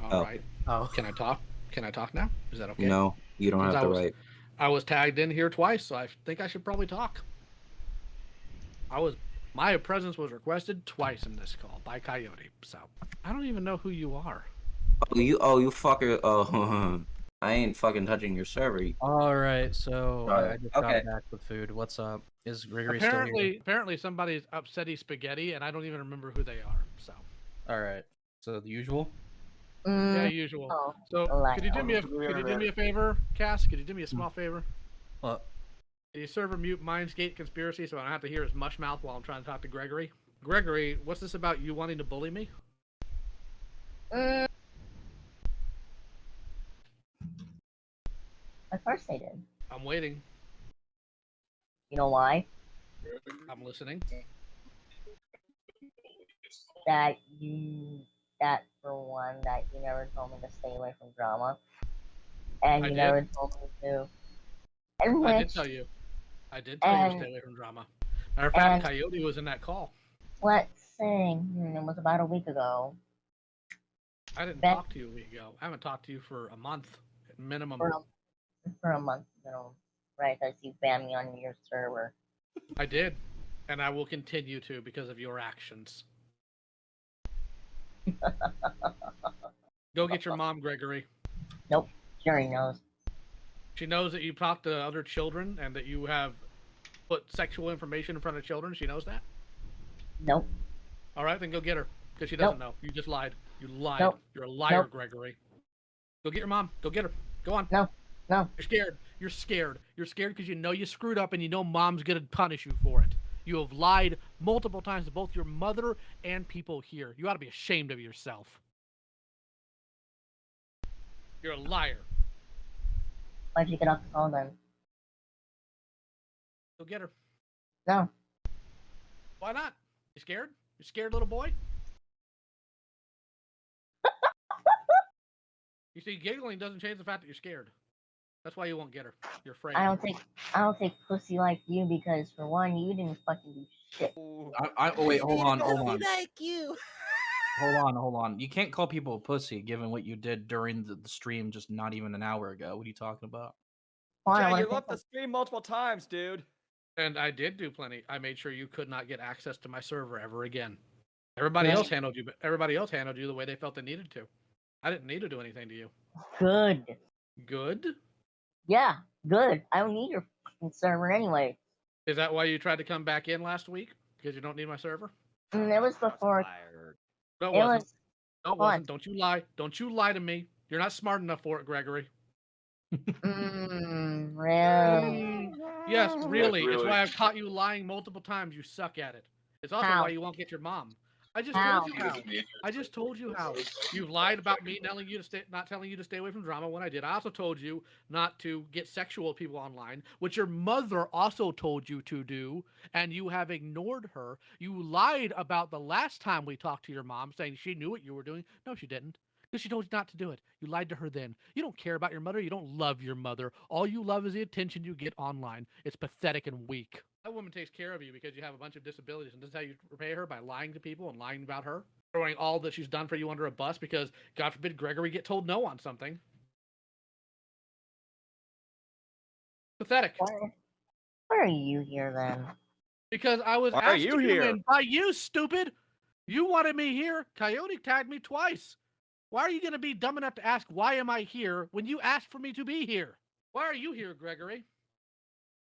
All right. Oh. Can I talk? Can I talk now? Is that okay? No, you don't Since have the right. I was tagged in here twice, so I think I should probably talk. My presence was requested twice in this call by Coyote, so I don't even know who you are. Oh, you fucker. Oh, I ain't fucking touching your server. All right, so I just got Okay. back with food. What's up? Is Gregory still here? Apparently somebody's upsetty spaghetti, and I don't even remember who they are. So. All right. So the usual. Yeah, usual. So could you do me a favor, Cass? Could you do me a small favor? What? Can you server mute Mindsgate conspiracy so I don't have to hear his mush mouth while I'm trying to talk to Gregory? Gregory, what's this about you wanting to bully me? Of course they did. I'm waiting. You know why? I'm listening. That for one, that you never told me to stay away from drama. And you never told me to. And I did tell you. I did tell you to stay away from drama. Matter of fact, Coyote was in that call. Let's see. It was about a week ago. I didn't talk to you a week ago. I haven't talked to you for a month, minimum. For a month, right? Because you banned me on your server. I did. And I will continue to because of your actions. Go get your mom, Gregory. Nope. She already knows. She knows that you talk to other children and that you have put sexual information in front of children. She knows that? Nope. All right, then go get her. Because she doesn't know. You just lied. You lied. Nope. You're a liar, Gregory. Go get your mom. Go get her. Go on. No. You're scared. You're scared. You're scared because you know you screwed up and you know mom's going to punish you for it. You have lied multiple times to both your mother and people here. You ought to be ashamed of yourself. You're a liar. Why'd you get off the phone then? Go get her. No. Why not? You scared? You scared, little boy? You see, giggling doesn't change the fact that you're scared. That's why you won't get her. You're afraid. I don't take pussy like you because for one, you didn't fucking do shit. Wait, hold on. Like you. Hold on. You can't call people a pussy given what you did during the stream just not even an hour ago. What are you talking about? Yeah, you left the stream multiple times, dude. And I did do plenty. I made sure you could not get access to my server ever again. Everybody else handled you, but everybody else handled you the way they felt they needed to. I didn't need to do anything to you. Good. Good? Yeah, good. I don't need your fucking server anyway. Is that why you tried to come back in last week? Because you don't need my server? It was before. No, it wasn't. No, it wasn't. Don't you lie. Don't you lie to me. You're not smart enough for it, Gregory. Really? Yes, really. It's why I've caught you lying multiple times. You suck at it. It's also why you won't get your mom. I just told you how. I just told you how. You've lied about me not telling you to stay away from drama when I did. I also told you not to get sexual with people online, which your mother also told you to do, and you have ignored her. You lied about the last time we talked to your mom, saying she knew what you were doing. No, she didn't. Because she told you not to do it. You lied to her then. You don't care about your mother. You don't love your mother. All you love is the attention you get online. It's pathetic and weak. That woman takes care of you because you have a bunch of disabilities. And this is how you repay her? By lying to people and lying about her? Throwing all that she's done for you under a bus because, God forbid, Gregory get told no on something. Pathetic. Why are you here then? Because I was asked to come in by you, stupid. You wanted me here. Coyote tagged me twice. Why are you going to be dumb enough to ask, why am I here, when you asked for me to be here? Why are you here, Gregory?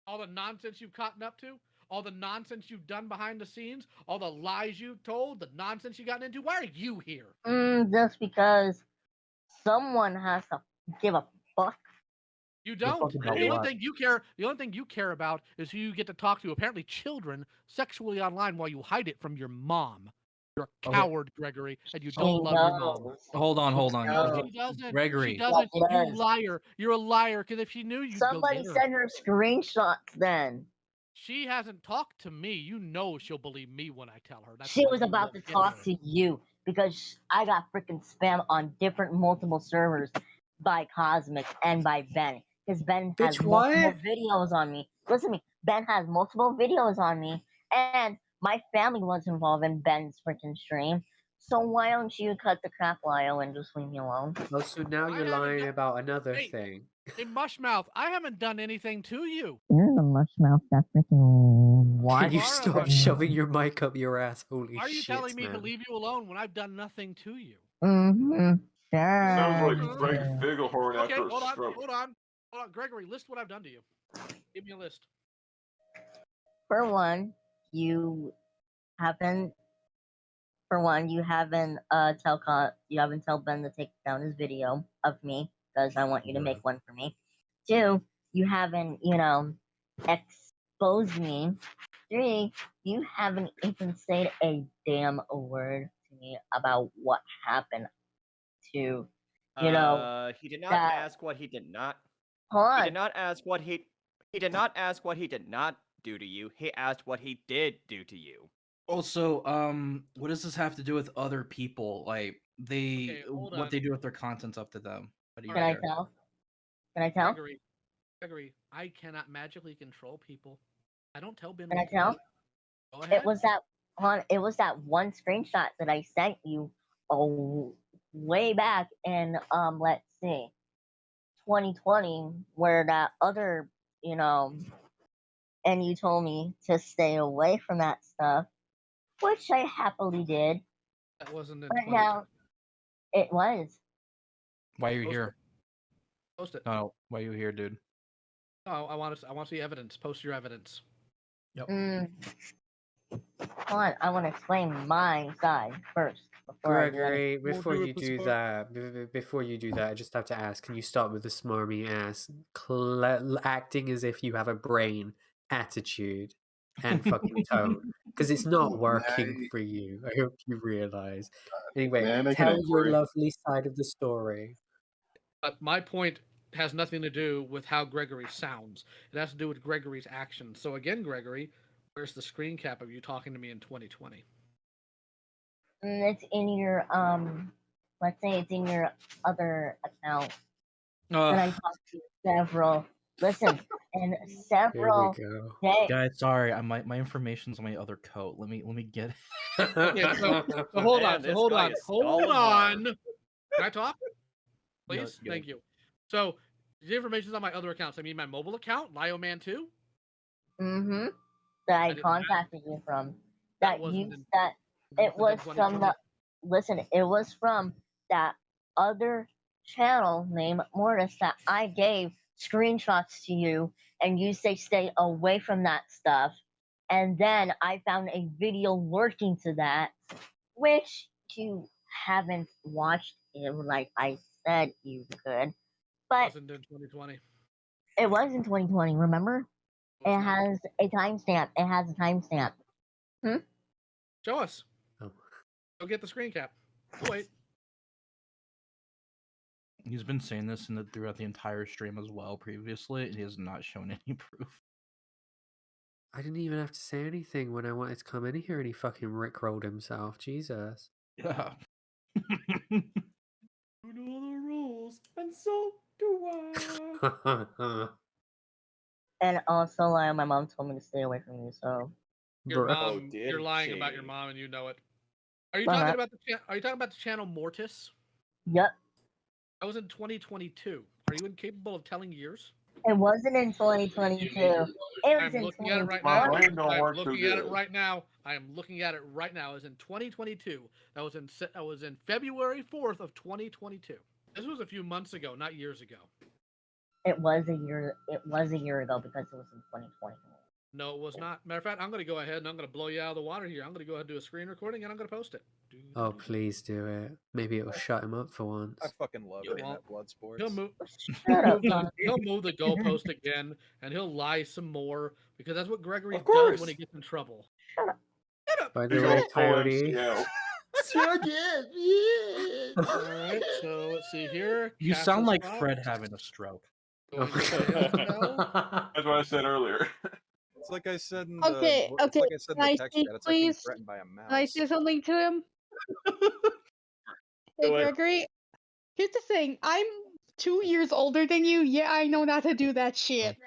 All the nonsense you've gotten up to? All the nonsense you've done behind the scenes? All the lies you told? The nonsense you gotten into? Why are you here? Just because someone has to give a fuck. You don't. The only thing you care about is who you get to talk to, apparently children, sexually online while you hide it from your mom. You're a coward, Gregory, and you don't love your mom. Hold on. No, she doesn't. Gregory. She doesn't. You liar. You're a liar, because if she knew, you'd Somebody go get her. send her screenshots then. She hasn't talked to me. You know she'll believe me when I tell her. She was about to talk to you, because I got freaking spam on different multiple servers by Cosmic and by Ben. Because Ben has multiple videos on me. Listen to me. Ben has multiple videos on me, and my family was involved in Ben's freaking stream. So why don't you cut the crap, Lyle, and just leave me alone? Oh, so now I you're haven't lying done- about another Hey. thing. Hey, Mushmouth, I haven't done anything to you. You're the mush mouth that freaking what? Can you are a stop mush- shoving your mic up your ass? Holy Why are you shit, telling me man. to leave you alone when I've done nothing to you? Mm-hmm. Sounds like Uh, Frank Figglehorn Okay, after a hold on, stroke. hold on. Hold on. Gregory, list what I've done to you. Give me a list. For one, you haven't. For one, you haven't tell Ben to take down his video of me because I want you to make one for me. Two, you haven't exposed me. Three, you haven't even said a damn word to me about what happened to He did not that- ask what he did not. hold He on. did not ask what he. He did not ask what he did not do to you. He asked what he did do to you. Also, what does this have to do with other people? Like Okay, hold what on. they do with their content's up to them. What do you Can I care? tell? Can I tell? Gregory, I cannot magically control people. I don't tell Ben. Can I what to tell? do. Go ahead. It was that one screenshot that I sent you way back in let's see 2020 where that other and you told me to stay away from that stuff, which I happily did. That wasn't in But 2020. now it was. Why are you Post here? Post it. No, why are you here, dude? No, I want to see evidence. Post your evidence. Hold on, I want to explain my side first. Gregory, We'll before do you it do this that, before you do that, I just have to ask: can you stop with the smarmy ass, acting as if you have a brain, attitude, and fucking tone? Because it's not working for you. I hope you realize. Anyway, tell your lovely side of the story. But my point has nothing to do with how Gregory sounds. It has to do with Gregory's actions. So again, Gregory, where's the screen cap of you talking to me in 2020? It's in your let's say it's in your other account that I talked to several. Listen, and Here several we go. days. Guys, sorry, my information's on my other coat. Let me get it. Okay, so hold Man, on. So this hold guy on. is Hold stalling on. hard. Can I talk? Please? Yeah. Thank you. So the information's on my other accounts. I mean my mobile account, LioMan 2. Mm-hmm. That I didn't contacted you from. That That wasn't you in- that it was in from 2020. the listen, it was from that other channel named Mortis that I gave screenshots to you and you say stay away from that stuff. And then I found a video lurking to that, which you haven't watched it like I said you could. But wasn't in 2020. it was in 2020, remember? It was It not. has a timestamp. It has a timestamp. Show us. Oh. Go get the screen cap. Oh, wait. He's been saying this throughout the entire stream as well previously, and he has not shown any proof. I didn't even have to say anything when I wanted to come in here, and he fucking rickrolled himself. Jesus. Yeah. You know the rules, and so do I. And also, like, my mom told me to stay away from you. So Your Bruh. mom, did you're lying about your she? mom, and you know it. Are you Why talking not? about Are you talking about the channel Mortis? yep, That was in 2022. Are you incapable of telling years? it wasn't in 2022. It was I'm in looking at it right 2020. My now. brain don't I'm work too looking at it good. right now. I am looking at it right now. It was in 2022. That was in February 4th of 2022. This was a few months ago, not years ago. It was a year. It was a year ago because it was in 2020. No, it was not. Matter of fact, I'm going to go ahead and I'm going to blow you out of the water here. I'm going to go ahead and do a screen recording and I'm going to post it. Oh, please do it. Maybe it'll shut him up for once. I fucking love You getting won't. that blood sports. He'll move. Shut up, John. He'll move the goalpost again, and he'll lie some more because that's what Gregory Of does course. when he gets in trouble. By Big the way, old full Coyote. MCL. All right, so let's see here. You Castle sound like Spot. Fred having a stroke. Going to Intel. That's what I said earlier. It's like I said in Okay, the it's okay, like I said in can the I text speak, chat. It's like being please? threatened by a mouse. Can I say something to him? Hey, Do it. Gregory. Here's the thing. I'm 2 years older than you. Yeah, I know not to do that shit.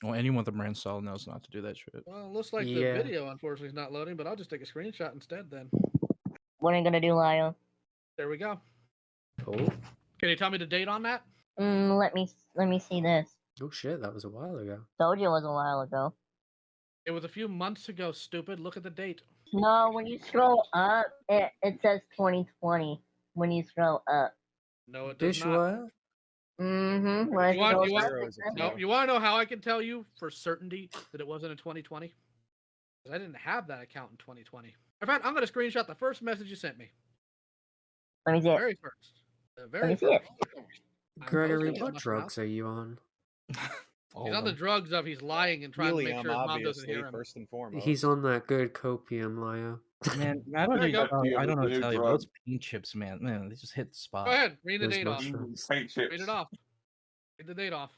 Well, anyone with a brain cell knows not to do that shit. Well, looks like Yeah. the video unfortunately is not loading, but I'll just take a screenshot instead then. What are you gonna do, Lyle? There we go. Oh. Can you tell me the date on that? Let me see this. Oh shit, that was a while ago. Told you it was a while ago. It was a few months ago, stupid. Look at the date. No, when you scroll up, it says 2020. When you scroll up. No, it does not. Dishware? Mm-hmm. When You want, scroll up, Zero it is a says no, zero. you want to know how I can tell you for certainty that it wasn't in 2020? Because I didn't have that account in 2020. In fact, I'm going to screenshot the first message you sent me. Let me see The it. very first. The Let very me see first. it. I'm Gregory, posting it, what must drugs now. are you on? All He's of on the them. drugs of he's lying and trying to make Helium, sure his mom doesn't obviously, hear him. first and foremost. He's on that good copium, Lyle. Man, I don't There need. you go. I don't know The what to new tell you. drug. Those paint chips, man, they just hit the spot. Go ahead. Read the Those date off. mushrooms. Paint chips. Read it off. Read the date off.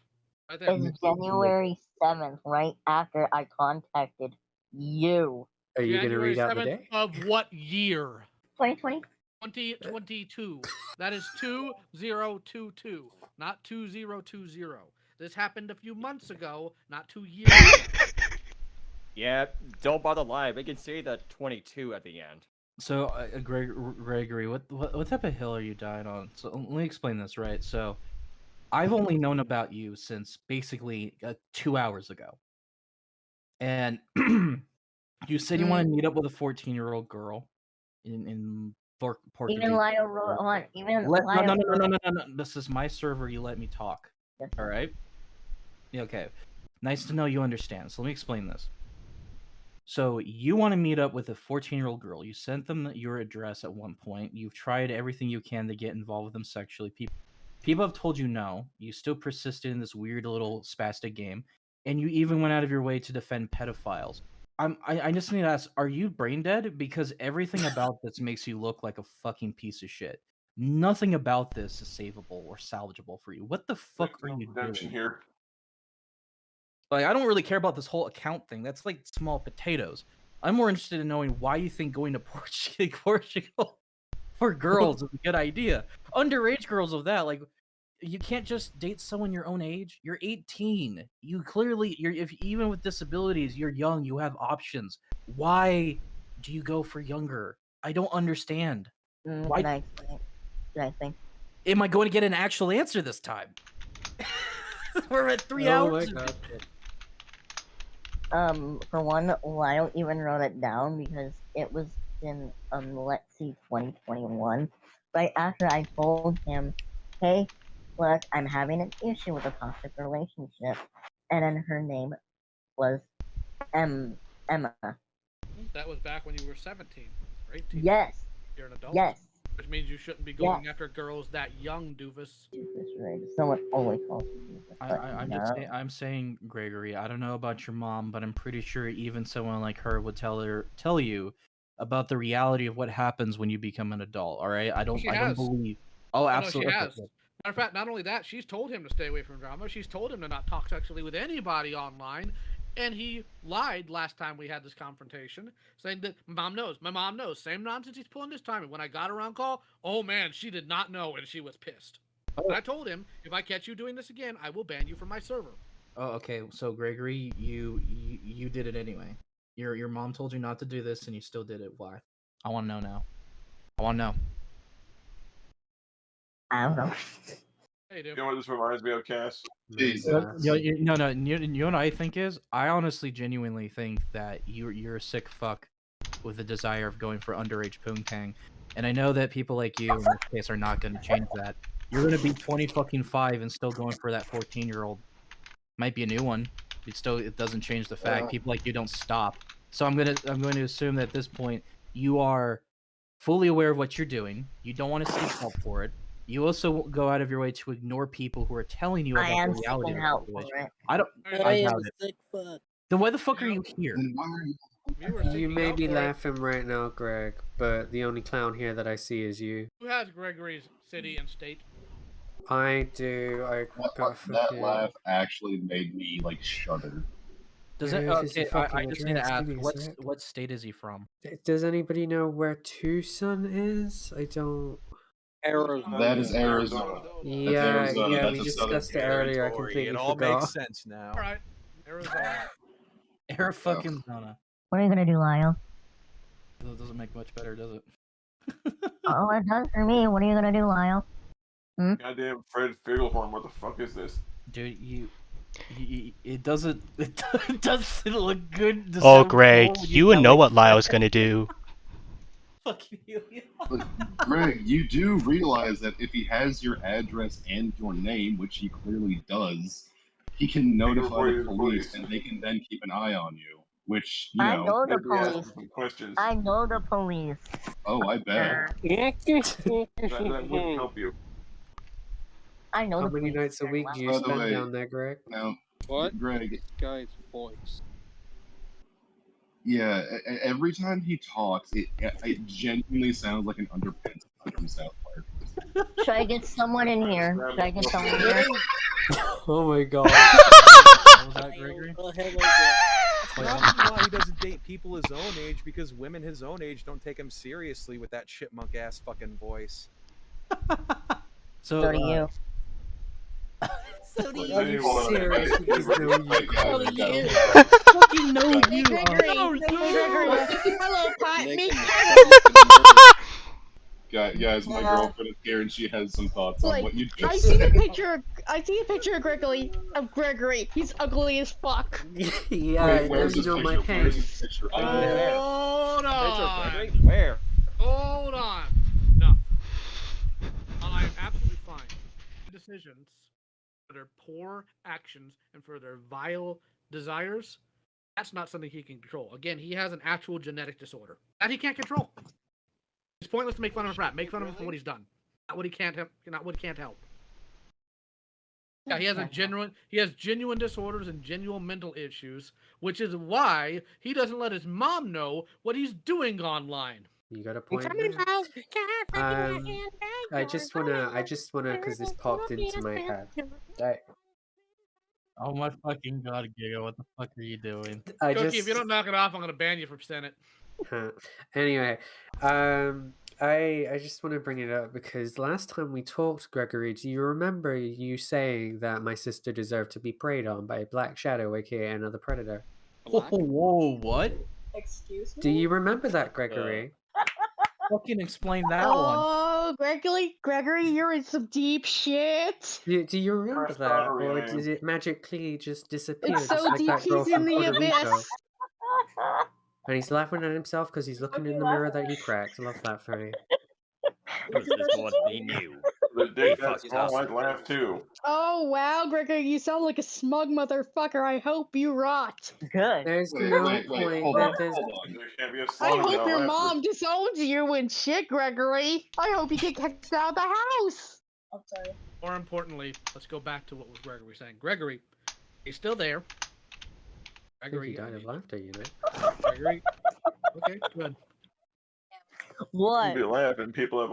Right there. It's January 7th, right after I contacted you. Are you gonna January read out the 7th day? of what year? 2020? 2022. That is 2022, not 2020. This happened a few months ago, not 2 years ago. Yeah, don't bother lying. We can see the 22 at the end. So, Gregory, what type of hill are you dying on? So let me explain this, right? So, I've only known about you since basically 2 hours ago, and you said you want to meet up with a 14-year-old girl in Port. Even Lyle wrote on. Even No, Lyle wrote no. This is my server. You let me talk. Yes, All right. Yeah, okay. Nice to know you understand. So let me explain this. So you want to meet up with a 14-year-old girl. You sent them your address at one point. You've tried everything you can to get involved with them sexually. People have told you no. You still persisted in this weird little spastic game, and you even went out of your way to defend pedophiles. I just need to ask: are you brain dead? Because everything about this makes you look like a fucking piece of shit. Nothing about this is savable or salvageable for you. What the fuck are you Redemption doing? here. Like, I don't really care about this whole account thing. That's like small potatoes. I'm more interested in knowing why you think going to Portugal for girls is a good idea. Underage girls of that, like, you can't just date someone your own age. You're 18. You clearly, if even with disabilities, you're young. You have options. Why do you go for younger? I don't understand. Why? Can I explain? Can I explain? Am I going to get an actual answer this time? We're at 3 hours. My God. For one, Lyle even wrote it down because it was in let's see, 2021. Right after I told him, hey, look, I'm having an issue with a toxic relationship, and then her name was Emma. That was back when you were 17 or 18. Yes. You're an adult. Yes. Which means you shouldn't be going after girls that young, doofus. Doofus, right? Someone always calls me doofus. I'm saying, Gregory, I don't know about your mom, but I'm pretty sure even someone like her would tell you about the reality of what happens when you become an adult. All right, I don't believe. Oh, absolutely. No, she has. Matter of fact, not only that, she's told him to stay away from drama. She's told him to not talk sexually with anybody online. And he lied last time we had this confrontation, saying that my mom knows. Same nonsense he's pulling this time. And when I got her on call, oh man, she did not know and she was pissed. And I told him, if I catch you doing this again, I will ban you from my server. Oh, okay. So Gregory, you did it anyway. Your mom told you not to do this, and you still did it. Why? I want to know now. I want to know. I don't know. Hey, dude. You know what this reminds me of, Cass? No. You know what I think is? I honestly, genuinely think that you're a sick fuck with the desire of going for underage poontang, and I know that people like you in this case are not going to change that. You're going to be 25 and still going for that 14-year-old. Might be a new one. It doesn't change the fact people like you don't stop. So I'm going to assume that at this point you are fully aware of what you're doing. You don't want to seek help for it. You also go out of your way to ignore people who are telling you about the reality of the situation. I doubt it. Sick fuck. Then why the fuck are you here? You may be laughing right now, Greg, but the only clown here that I see is you. Who has Gregory's city and state? I do. That laugh actually made me like shudder. Does it? Okay, I just need to ask. What state is he from? Does anybody know where Tucson is? I don't. Arizona. That is Arizona. Yeah, Arizona. we discussed it earlier. I completely It all forgot. makes sense now. All right, Arizona. Air fucking Zona. What are you gonna do, Lyle? That doesn't make much better, does it? Oh, it does for me. What are you gonna do, Lyle? Goddamn Fred Figglehorn, what the fuck is this? Dude, it doesn't look good. To Oh, sound Greg, cool when you would yell know like what Lyle's that. gonna do. Fucking Helios. But Greg, you do realize that if he has your address and your name, which he clearly does, he can notify the police, and they can then keep an eye on you. Which, you I know. know the Maybe ask police. him some questions. I know the police. Oh, I bet. That wouldn't help you. I know How the many police. nights a very week well. do you By the spend way, down there, Greg? now, What? Greg, This guy's voice. yeah, every time he talks, it genuinely sounds like an underpants from South Park. Should I get someone in here? Should I get someone in here? Oh my god. What was that, Gregory? That's Wait, probably why he doesn't date people his own age, because women his own age don't take him seriously with that chipmunk ass fucking voice. So do you. So do Are you serious? Because no, you So do you. Fucking know Hey, you. Gregory. Hey, Gregory. Hello, pot me. Guys, my girlfriend is here, and she has some thoughts on Like, what you I just see a said. picture. I see a picture of Gregory. He's ugly as fuck. Yeah, Wait, now where's you this know my picture? Where's pain. this picture? I Where? bet. Hold Picture of on. Gregory? Where? Hold on. Enough. I am absolutely fine. Decisions for their poor actions and for their vile desires, that's not something he can control. Again, he has an actual genetic disorder that he can't control. It's pointless to make fun of him for that. Make fun of him for what he's done. Not what he can't help. Not what he can't help. Yeah, he has genuine disorders and genuine mental issues, which is why he doesn't let his mom know what he's doing online. You got a point there. I just wanna, because this popped into my head. Oh my fucking god, Giga, what the fuck are you doing? Cookie, if you don't knock it off, I'm gonna ban you from Senate. Anyway, I just want to bring it up because last time we talked, Gregory, do you remember you saying that my sister deserved to be preyed on by a black shadow, aka another predator? Whoa, what? Excuse me? Do you remember that, Gregory? Fucking explain that one. Oh, Gregory, you're in some deep shit. Do you remember that, or did it magically just disappear, It's just so like deep, that girl he's in from the Puerto Rico? abyss. And he's laughing at himself because he's looking in the mirror that he cracked. I love that for you. Who's this more than he knew? The dick that's small, I'd laugh too. Oh, wow, Gregory, you sound like a smug motherfucker. I hope you rot. Good. There's Wait, no wait, point. hold on, There's... hold on. There can't be a I song hope without your laughter. mom disowns you and shit, Gregory. I hope you get kicked out of the house. I'm sorry. More importantly, let's go back to what was Gregory saying. Gregory, he's still there. I think Gregory, he died of laughter, you know. Gregory. Okay, good. What? You'd be laughing. People have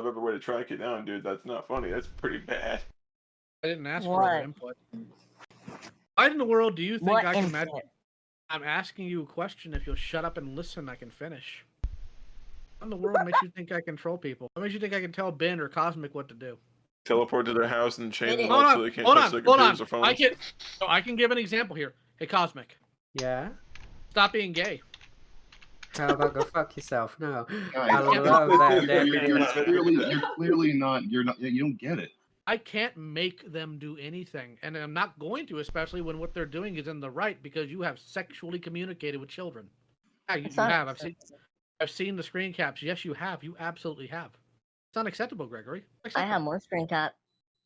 every way to track you down, dude. That's not funny. That's pretty bad. I didn't ask for What? other input. Why in the world do you think What I can input? imagine? I'm asking you a question. If you'll shut up and listen, I can finish. What in the world makes you think I control people? What makes you think I can tell Ben or Cosmic what to do? Teleport to their house and chain them Hold up on, so they can't hold touch on, their hold on. computers or phones. I can give an example here. Hey, Cosmic, Yeah? stop being gay. How about go fuck yourself? No. Guys, I love that. You don't get it. I can't make them do anything, and I'm not going to, especially when what they're doing is in the right, because you have sexually communicated with children. Yeah, you have. I've seen the screen caps. Yes, you have. You absolutely have. It's unacceptable, Gregory. I have more screen cap.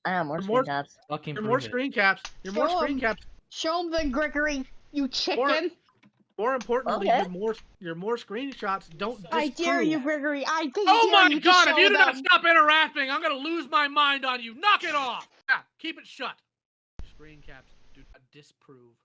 I have more screen caps. Fucking You're more screen caps. You're more screen caps. Show him then, Gregory. You chicken. More importantly, Okay. your more screenshots don't disprove. I dare you, Gregory. I dare Oh you my to god, if show you do not them. stop interacting, I'm gonna lose my mind on you. Knock it off! Yeah, keep it shut. Screen caps do not disprove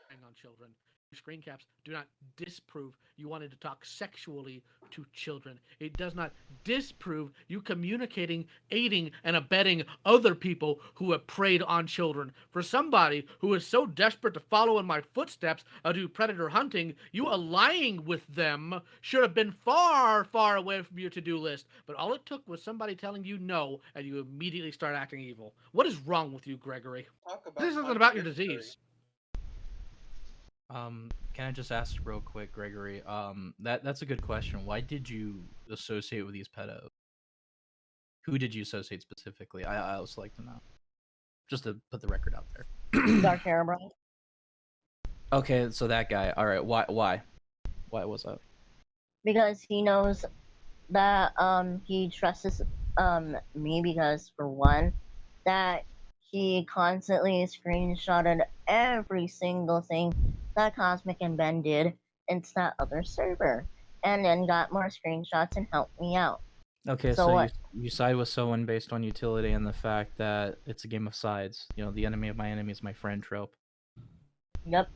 preying on children. Screen caps do not disprove you wanted to talk sexually to children. It does not disprove you communicating, aiding, and abetting other people who have preyed on children. For somebody who is so desperate to follow in my footsteps and do predator hunting, you allying with them should have been far, far away from your to-do list. But all it took was somebody telling you no, and you immediately start acting evil. What is wrong with you, Gregory? This isn't about your disease. Can I just ask real quick, Gregory? That's a good question. Why did you associate with these pedos? Who did you associate specifically? I also like to know. Just to put the record out there. Dark hair, bro. Okay, so that guy. All right. Why was that? Because he knows that he trusts me because for one, that he constantly screenshotted every single thing that Cosmic and Ben did into that other server, and then got more screenshots and helped me out. Okay, so you side with someone based on utility and the fact that it's a game of sides. You know, the enemy of my enemy is my friend trope. Yep.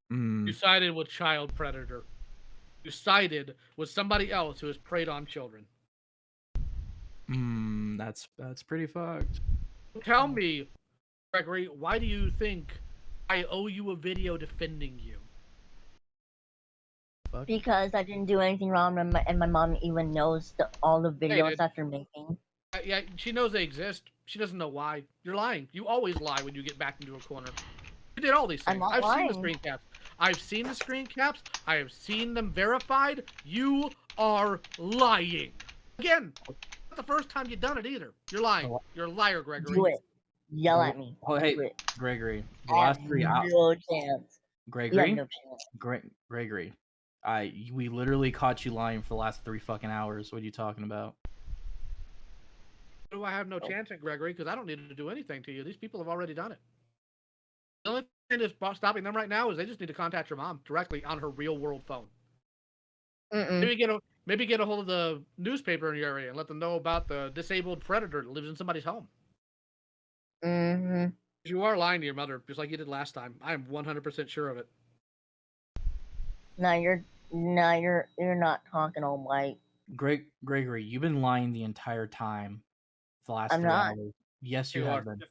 You sided with child predator. You sided with somebody else who has preyed on children. That's pretty fucked. Tell me, Gregory, why do you think I owe you a video defending you? Because I didn't do anything wrong, and my mom even knows all the videos that they're making. Yeah, she knows they exist. She doesn't know why. You're lying. You always lie when you get backed into a corner. You did all these things. I've seen the screen caps. I've seen the screen caps. I have seen them verified. You are lying. Again, not the first time you've done it either. You're lying. You're a liar, Gregory. Do it. Yell at me. Oh, hey, Gregory. The last 3 hours. No chance. Gregory. No chance. Gregory. We literally caught you lying for the last 3 fucking hours. What are you talking about? Do I have no chance at Gregory? Because I don't need to do anything to you. These people have already done it. The only thing that's stopping them right now is they just need to contact your mom directly on her real world phone. Maybe get a hold of the newspaper in your area and let them know about the disabled predator that lives in somebody's home. You are lying to your mother, just like you did last time. I am 100% sure of it. No, you're not talking all white. Gregory, you've been lying the entire time. The last I'm 3 not. hours. Yes, you have been.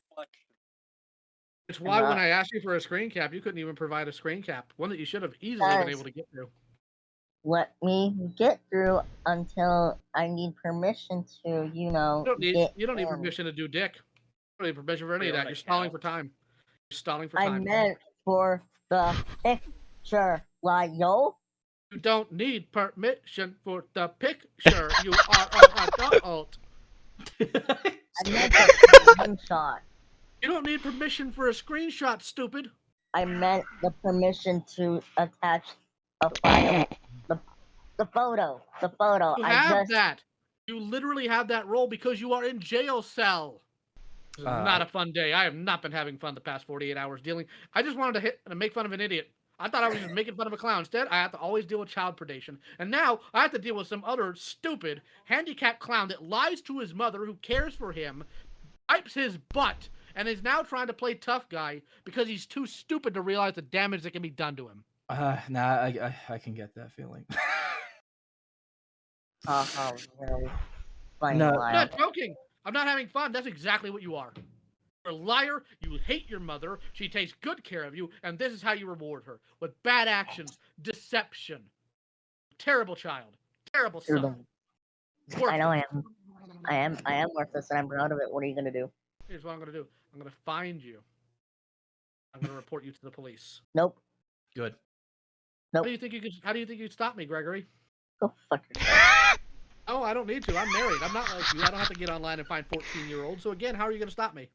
It's why when I asked you for a screen cap, you couldn't even provide a screen cap. One that you should have easily been able to get through. Let me get through until I need permission to, you know. You don't need permission to do dick. You don't need permission for any of that. You're stalling for time. You're stalling for time. I meant for the picture, like yo. You don't need permission for the picture. You are an adult. I meant a screenshot. You don't need permission for a screenshot, stupid. I meant the permission to attach a file. The photo. You have that. You literally have that role because you are in jail cell. This is not a fun day. I have not been having fun the past 48 hours dealing. I just wanted to hit and make fun of an idiot. I thought I was just making fun of a clown. Instead, I have to always deal with child predation. And now I have to deal with some other stupid, handicapped clown that lies to his mother who cares for him, wipes his butt, and is now trying to play tough guy because he's too stupid to realize the damage that can be done to him. Nah, I can get that feeling. Really? No, I'm not joking. I'm not having fun. That's exactly what you are. You're a liar. You hate your mother. She takes good care of you, and this is how you reward her with bad actions, deception. Terrible child. Terrible son. I know I am. I am worthless, and I'm proud of it. What are you gonna do? Here's what I'm gonna do. I'm gonna find you. I'm gonna report you to the police. Nope. Good. Nope. How do you think you'd stop me, Gregory? Go fuck yourself. Oh, I don't need to. I'm married. I'm not like you. I don't have to get online and find 14-year-olds. So again, how are you gonna stop me?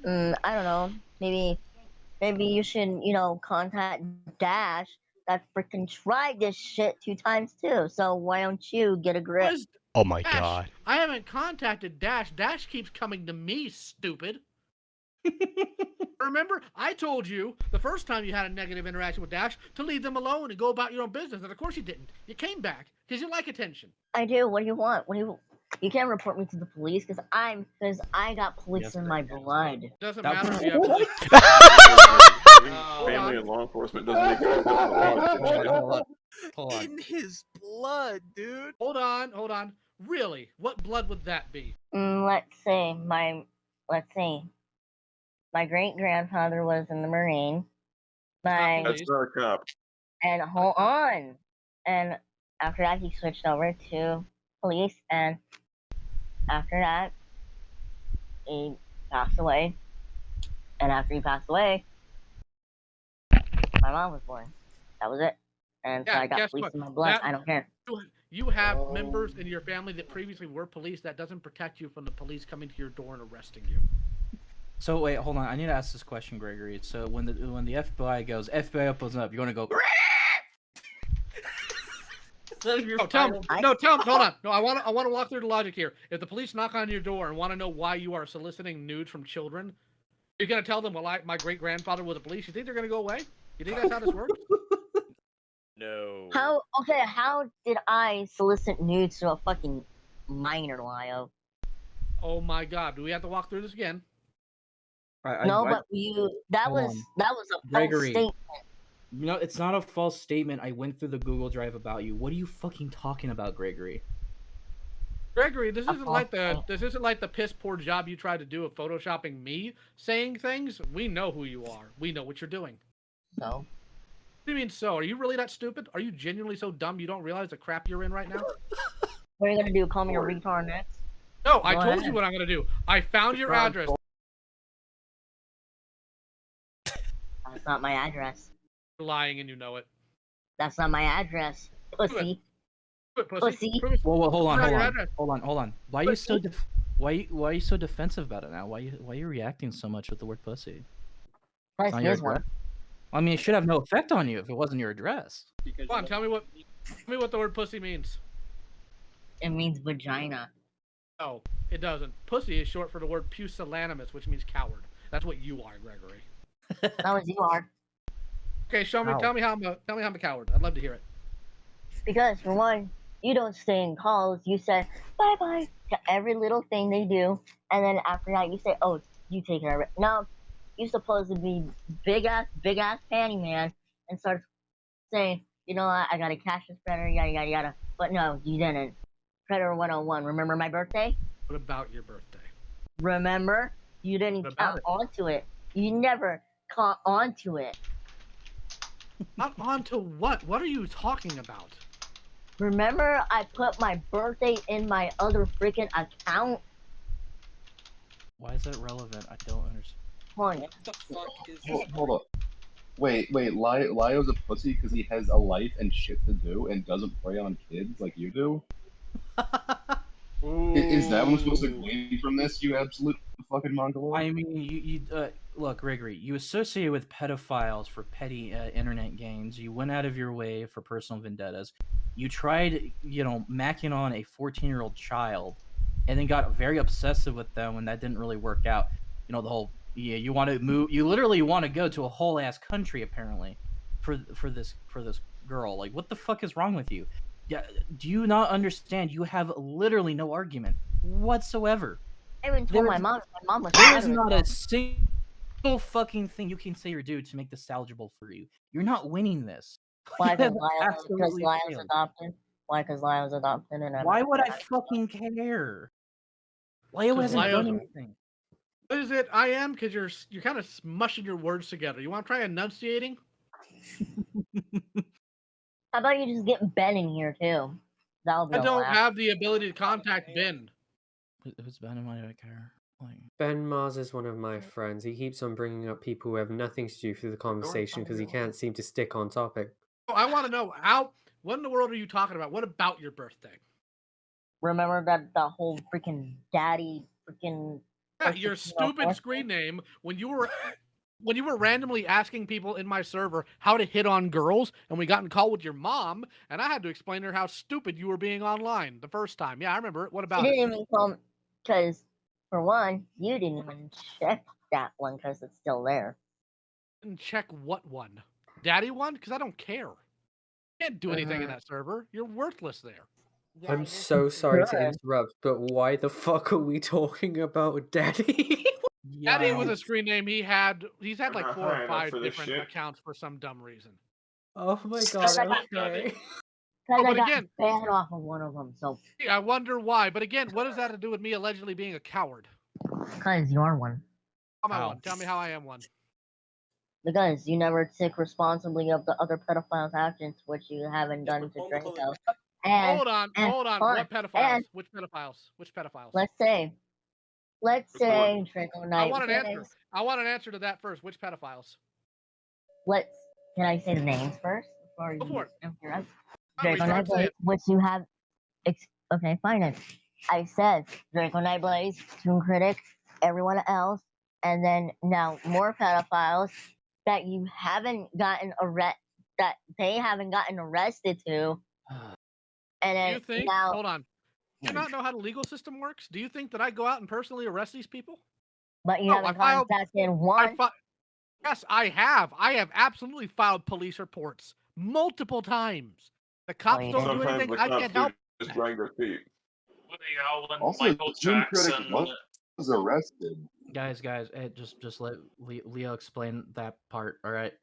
I don't know. Maybe you should, contact Dash that freaking tried this shit 2 times too. So why don't you get a grip? Oh my Dash, god. I haven't contacted Dash. Dash keeps coming to me, stupid. Remember, I told you the first time you had a negative interaction with Dash to leave them alone and go about your own business. And of course you didn't. You came back because you like attention. I do. What do you want? You can't report me to the police because I got police in my blood. Doesn't matter if you have police. Family and law enforcement doesn't make Hold on. In his blood, dude. Hold on. Really? What blood would that be? Let's see. My great grandfather was in the Marine. That's not a cop. And hold on. And after that, he switched over to police. And after that, he passed away. And after he passed away, my mom was born. That was it. And so Yeah, I got guess police what? in my blood. I don't care. You have members in your family that previously were police. That doesn't protect you from the police coming to your door and arresting you. So wait, hold on. I need to ask this question, Gregory. So when the FBI goes, FBI opens up, you're gonna go. No, tell me. No, tell me. Hold on. No, I want to walk through the logic here. If the police knock on your door and want to know why you are soliciting nudes from children, you're gonna tell them, "Well, my great grandfather was a police." You think they're gonna go away? You think that's how this works? No. How did I solicit nudes to a fucking minor, Lio? Oh my God! Do we have to walk through this again? That was a false Gregory. statement. You know, it's not a false statement. I went through the Google Drive about you. What are you fucking talking about, Gregory? Gregory, this isn't like the piss poor job you tried to do of photoshopping me saying things. We know who you are. We know what you're doing. So? What do you mean so? Are you really that stupid? Are you genuinely so dumb you don't realize the crap you're in right now? What are you gonna do? Call me a retard next? No, I told you what I'm gonna do. I found your address. That's not my address. You're lying and you know it. That's not my address, pussy. Pussy. Well, hold on. Why are you so why are you so defensive about it now? Why are you reacting so much with the word pussy? Because here's one. I mean, it should have no effect on you if it wasn't your address. Come on, tell me what the word pussy means. It means vagina. No, it doesn't. Pussy is short for the word pusillanimous, which means coward. That's what you are, Gregory. That was you are. Okay, show me. Tell me how I'm a coward. I'd love to hear it. Because for one, you don't stay in calls. You say bye bye to every little thing they do, and then after that you say, "Oh, you take care of it." No, you're supposed to be big ass panty man, and start saying, "You know what? I gotta catch this predator, yada yada yada." But no, you didn't. Predator 101. Remember my birthday? What about your birthday? Remember? You didn't count onto it. You never caught onto it. Not onto what? What are you talking about? Remember, I put my birthday in my other freaking account? Why is that relevant? I don't understand. What the fuck is this? Hold up. Wait, Lio's a pussy because he has a life and shit to do and doesn't prey on kids like you do? Is that what I'm supposed to glean from this, you absolute fucking mongoloid? I mean, look, Gregory, you associate with pedophiles for petty internet games. You went out of your way for personal vendettas. You tried, macking on a 14-year-old child, and then got very obsessive with them when that didn't really work out. The whole, you want to move, you literally want to go to a whole ass country apparently, for this girl. Like, what the fuck is wrong with you? Yeah, do you not understand? You have literally no argument whatsoever. I even told my mom. My mom was. There is not a single fucking thing you can say or do to make this salvageable for you. You're not winning this. Why? Because Lio's adopted. Why? Because Lio's adopted. And why would I fucking care? Lio hasn't done anything. What is it? I am because you're kind of smushing your words together. You want to try enunciating? How about you just get Ben in here too? That'll be. I don't have the ability to contact Ben. Who's Ben and why do I care? Ben Mars is one of my friends. He keeps on bringing up people who have nothing to do through the conversation because he can't seem to stick on topic. Oh, I want to know what in the world are you talking about? What about your birthday? Remember that whole freaking daddy freaking. Yeah, your stupid screen name when you were randomly asking people in my server how to hit on girls, and we got in call with your mom, and I had to explain to her how stupid you were being online the first time. Yeah, I remember it. What about it? You didn't even call because, for one, you didn't even check that one because it's still there. Didn't check what one? Daddy one? Because I don't care. You can't do anything in that server. You're worthless there. Yeah, I'm so sorry to interrupt, but why the fuck are we talking about Daddy? Daddy was a screen name he had. He's had like 4 or 5 different accounts for some dumb reason. Oh my god, okay. Because I got banned off of one of them, so. I wonder why. But again, what does that have to do with me allegedly being a coward? Because you're one. How am I one? Tell me how I am one. Because you never took responsibility of the other pedophiles' actions, which you haven't done to Draco. And, hold on. What pedophiles? Which pedophiles? Let's say Draco Knight. I want an answer to that first. Which pedophiles? Can I say the names first before Go for it. interrupt? Draco Nightblaze, which you have. Okay, fine then. I said Draco Nightblaze, Toon Critic, everyone else, and then now more pedophiles that you haven't gotten that they haven't gotten arrested to. And then Do you think? now, Hold on. Do you not know how the legal system works? Do you think that I go out and personally arrest these people? but you No, haven't contacted one. Yes, I have. I have absolutely filed police reports multiple times. The cops don't do Sometimes anything. the I cops can't do help. just drag their feet. Also, Michael the Toon Critic Jackson. was arrested. Guys, hey, just let Leo explain that part. All right.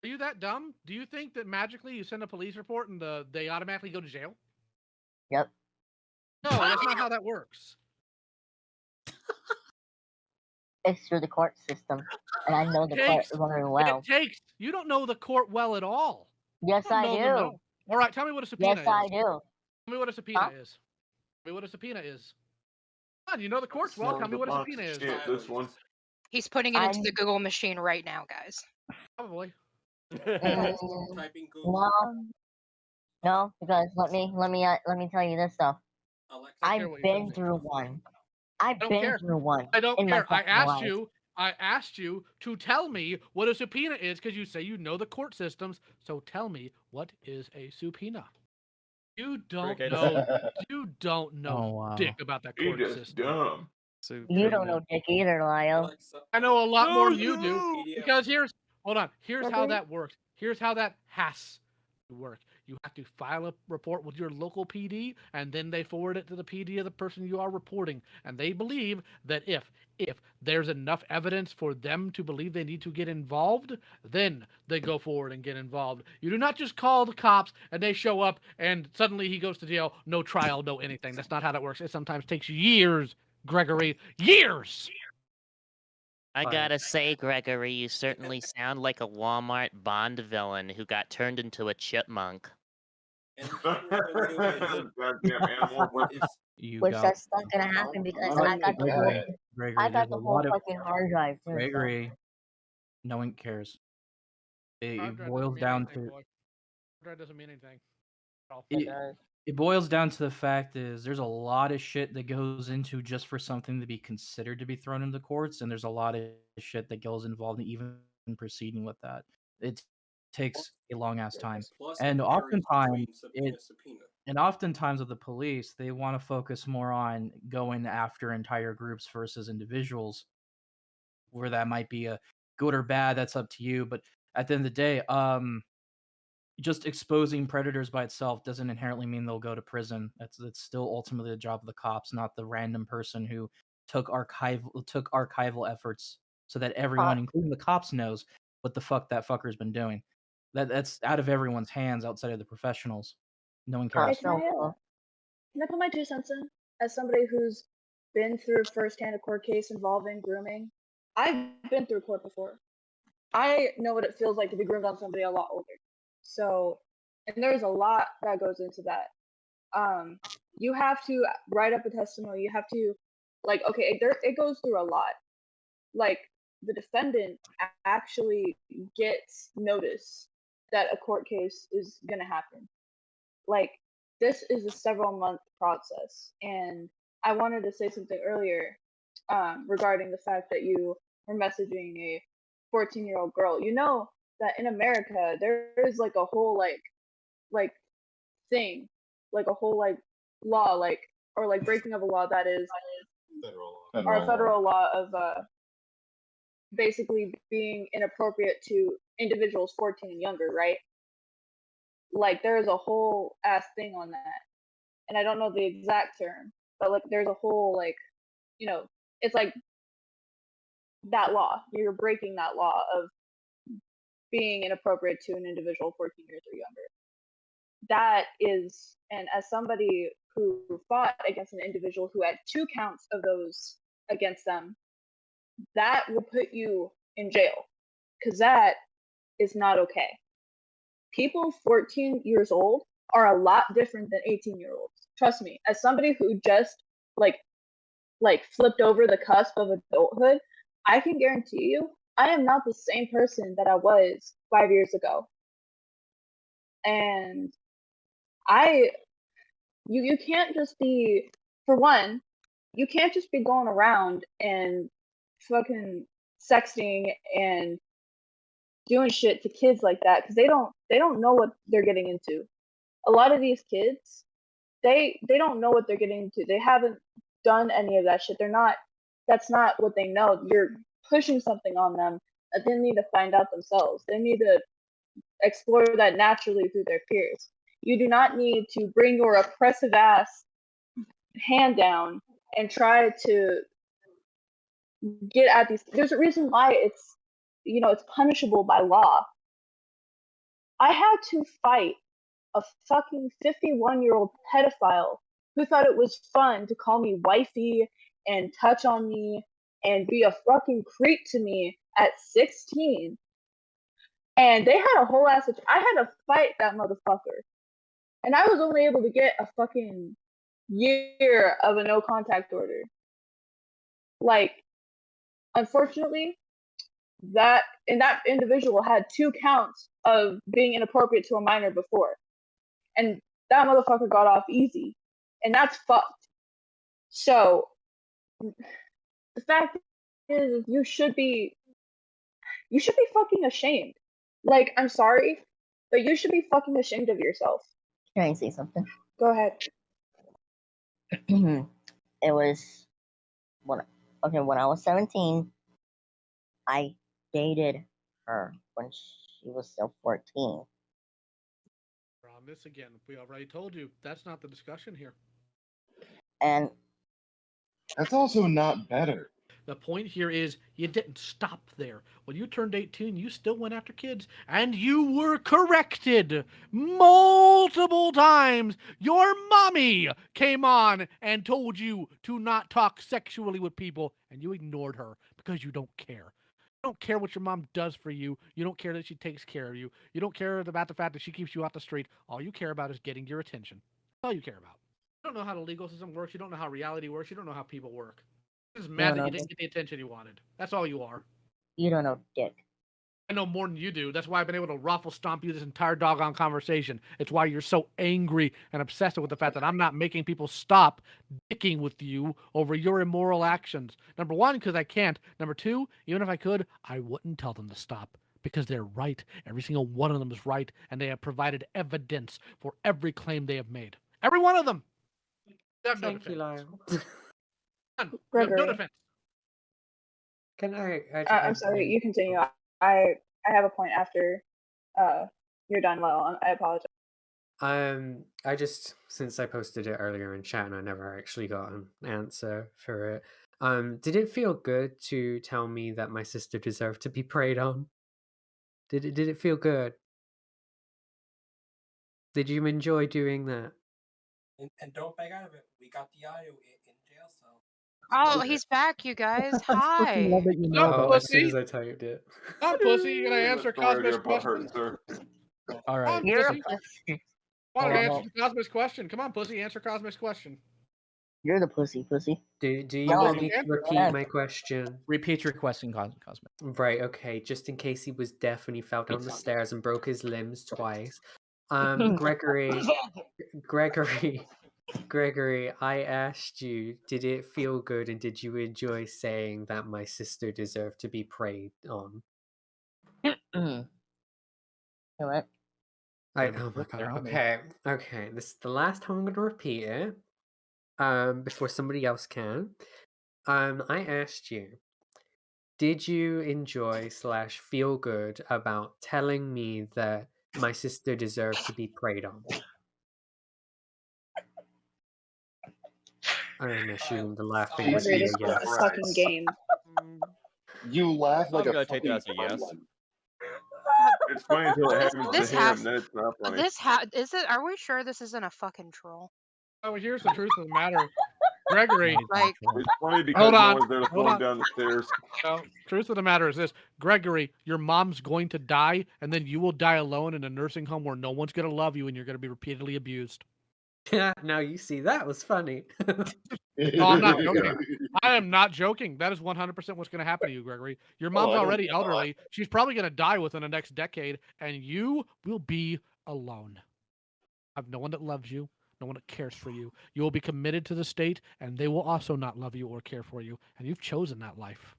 Are you that dumb? Do you think that magically you send a police report and they automatically go to jail? Yep. No, that's not how that works. It's through the court system, and I know the court very well. You don't know the court well at all. Yes, I do. All right, tell me what a subpoena is. Yes, I do. Tell me what a subpoena is. Tell me what a subpoena is. Come on, you know the courts well. Tell me what a subpoena is. This one. He's putting it into the Google machine right now, guys. Probably. No, because let me tell you this stuff. I've been through one. I've been through one. I don't care. I asked you to tell me what a subpoena is because you say you know the court systems. So tell me, what is a subpoena? You don't know. You don't know dick about that court system. Dumb. You don't know dick either, Lyle. I know a lot more than you do. Because here's how that works. Here's how that has to work. You have to file a report with your local PD, and then they forward it to the PD of the person you are reporting. And they believe that if there's enough evidence for them to believe they need to get involved, then they go forward and get involved. You do not just call the cops and they show up and suddenly he goes to jail, no trial, no anything. That's not how that works. It sometimes takes years, Gregory. Years! I gotta say, Gregory, you certainly sound like a Walmart Bond villain who got turned into a chipmunk. Which that's not gonna happen because I got the whole fucking hard drive too. Gregory, no one cares. It boils down to. Hard drive doesn't mean anything. It boils down to the fact is there's a lot of shit that goes into just for something to be considered to be thrown into courts, and there's a lot of shit that goes involved in even proceeding with that. It takes a long ass time, and oftentimes with the police, they want to focus more on going after entire groups versus individuals, where that might be a good or bad. That's up to you, but at the end of the day, just exposing predators by itself doesn't inherently mean they'll go to prison. That's still ultimately the job of the cops, not the random person who took archival efforts so that everyone, including the cops, knows what the fuck that fucker's been doing. That's out of everyone's hands outside of the professionals. No one cares. Can I put my 2 cents in? As somebody who's been through firsthand a court case involving grooming, I've been through court before. I know what it feels like to be groomed on somebody a lot older. So, and there's a lot that goes into that. You have to write up a testimony. You have to, it goes through a lot. Like, the defendant actually gets notice that a court case is going to happen. Like, this is a several-month process. And I wanted to say something earlier regarding the fact that you were messaging a 14-year-old girl. You know that in America there is like a whole thing, like a whole law, or breaking of a law that is federal law of basically being inappropriate to individuals 14 and younger, right? Like, there's a whole ass thing on that, and I don't know the exact term, but there's a whole it's like that law. You're breaking that law of being inappropriate to an individual 14 years or younger. That is, and as somebody who fought against an individual who had 2 counts of those against them, that will put you in jail, because that is not okay. People 14 years old are a lot different than 18-year-olds. Trust me, as somebody who just flipped over the cusp of adulthood, I can guarantee you I am not the same person that I was 5 years ago. And you can't just be, for one, you can't just be going around and fucking sexting and doing shit to kids like that, because they don't know what they're getting into. A lot of these kids, they don't know what they're getting into. They haven't done any of that shit. That's not what they know. You're pushing something on them that they need to find out themselves. They need to explore that naturally through their peers. You do not need to bring your oppressive ass hand down and try to get at these. There's a reason why it's punishable by law. I had to fight a fucking 51-year-old pedophile who thought it was fun to call me wifey and touch on me and be a fucking creep to me at 16. And they had a whole ass. I had to fight that motherfucker. And I was only able to get a fucking year of a no contact order. Like, unfortunately, that individual had 2 counts of being inappropriate to a minor before. And that motherfucker got off easy. And that's fucked. So, the fact is, you should be fucking ashamed. Like, I'm sorry, but you should be fucking ashamed of yourself. Can I say something? Go ahead. It was when I was 17, I dated her when she was still 14. We're on this again. We already told you that's not the discussion here. And that's also not better. The point here is you didn't stop there. When you turned 18, you still went after kids, and you were corrected multiple times. Your mommy came on and told you to not talk sexually with people, and you ignored her because you don't care. You don't care what your mom does for you. You don't care that she takes care of you. You don't care about the fact that she keeps you off the street. All you care about is getting your attention. That's all you care about. You don't know how the legal system works. You don't know how reality works. You don't know how people work. You're just mad that you didn't get the attention you wanted. That's all you are. You don't know dick. I know more than you do. That's why I've been able to ruffle stomp you this entire doggone conversation. It's why you're so angry and obsessed with the fact that I'm not making people stop dicking with you over your immoral actions. Number one, because I can't. Number two, even if I could, I wouldn't tell them to stop. Because they're right. Every single one of them is right, and they have provided evidence for every claim they have made. Every one of them. Thank you, Lyle. Gregory. No defense. Can I'm sorry, you continue. I have a point after you're done, Lyle. I apologize. I just, since I posted it earlier in chat and I never actually got an answer for it, did it feel good to tell me that my sister deserved to be preyed on? Did it feel good? Did you enjoy doing that? And don't back out of it. We got the audio in jail cell. Oh, he's back, you guys. Hi. As soon as I typed it. Not pussy. You gonna answer Cosmo's question? All right. You're pussy. a pussy. Come on, answer Cosmo's question. Come on, pussy. Answer Cosmo's question. You're the pussy. Do you want me to repeat my question? Repeat your question, Cosmo. Right, okay. Just in case he was deaf and he fell down the stairs and broke his limbs twice. Gregory, I asked you, did it feel good and did you enjoy saying that my sister deserved to be preyed on? What? Oh my god. Okay. This is the last time I'm going to repeat it. Before somebody else can. I asked you, did you enjoy / feel good about telling me that my sister deserved to be preyed on? I'm assuming the laughing is Gregory, a this is yes. a fucking game. You laugh like I'm a gonna take that fucking as a yes. gremlin. It's funny until it happens This to him, has. then it's not funny. Is it? Are we sure this isn't a fucking troll? Oh, here's the truth of the matter. Gregory. Like, It's funny because Hold no on. one's there to throw him down the stairs. No, truth of the matter is this. Gregory, your mom's going to die, and then you will die alone in a nursing home where no one's going to love you and you're going to be repeatedly abused. Yeah, now you see that was funny. No, I'm not joking. I am not joking. That is 100% what's going to happen to you, Gregory. Your mom's already elderly. She's probably going to die within the next decade, and you will be alone. Have no one that loves you, no one that cares for you. You will be committed to the state, and they will also not love you or care for you. And you've chosen that life.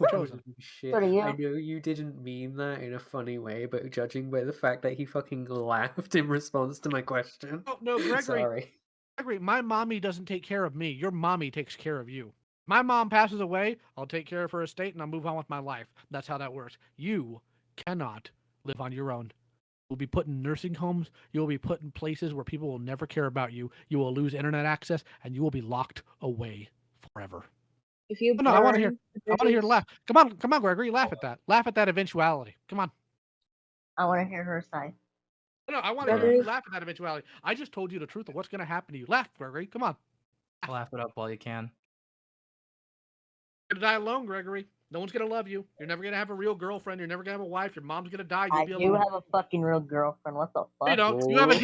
Chosen. Shit. I know you didn't mean that in a funny way, but judging by the fact that he fucking laughed in response to my question. Oh, no, Gregory. Sorry. Gregory, my mommy doesn't take care of me. Your mommy takes care of you. My mom passes away, I'll take care of her estate, and I'll move on with my life. That's how that works. You cannot live on your own. You'll be put in nursing homes. You'll be put in places where people will never care about you. You will lose internet access, and you will be locked away forever. If you I want to hear. I want to hear laugh. Come on, Gregory, laugh at that. Laugh at that eventuality. Come on. I want to hear her side. No, I want to hear you laugh at that eventuality. I just told you the truth of what's going to happen to you. Laugh, Gregory. Come on. Laugh it up while you can. You're going to die alone, Gregory. No one's going to love you. You're never going to have a real girlfriend. You're never going to have a wife. Your mom's going to die. You'll be alone. I do have a fucking real girlfriend. What the fuck? You know, you have an